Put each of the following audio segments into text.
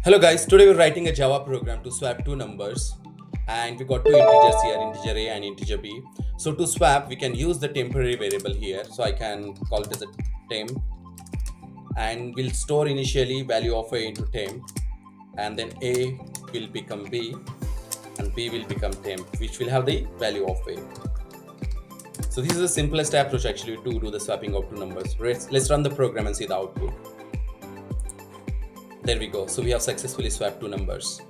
Hello guys, today we're writing a Java program to swap two numbers and we got two integers here, integer a and integer b. So to swap we can use the temporary variable here. So I can call it as a temp and we'll store initially value of a into temp and then a will become b and b will become temp, which will have the value of a. So this is the simplest approach actually to do the swapping of two numbers. Let's run the program and see the output. There we go. So we have successfully swapped two numbers.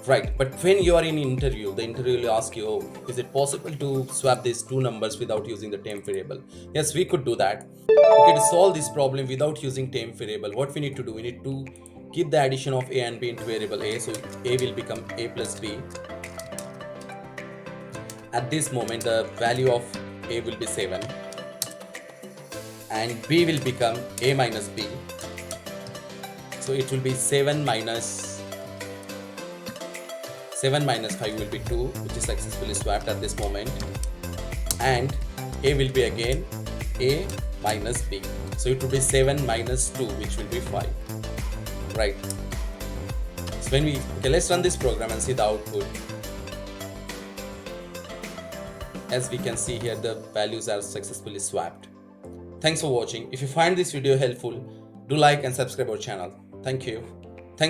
Right, but when you are in interview, the interview will ask you, oh, is it possible to swap these two numbers without using the temp variable? Yes, we could do that. Okay, to solve this problem without using temp variable, what we need to do, we need to keep the addition of a and b into variable a. So a will become a plus b. At this moment, the value of a will be 7 and b will become a minus b. So it will be 7 minus 5 will be 2, which is successfully swapped at this moment, and a will be again a minus b. So it will be 7 minus 2, which will be 5. Right. So let's run this program and see the output. As we can see here, the values are successfully swapped. Thanks for watching. If you find this video helpful, do like and subscribe our channel. Thank you.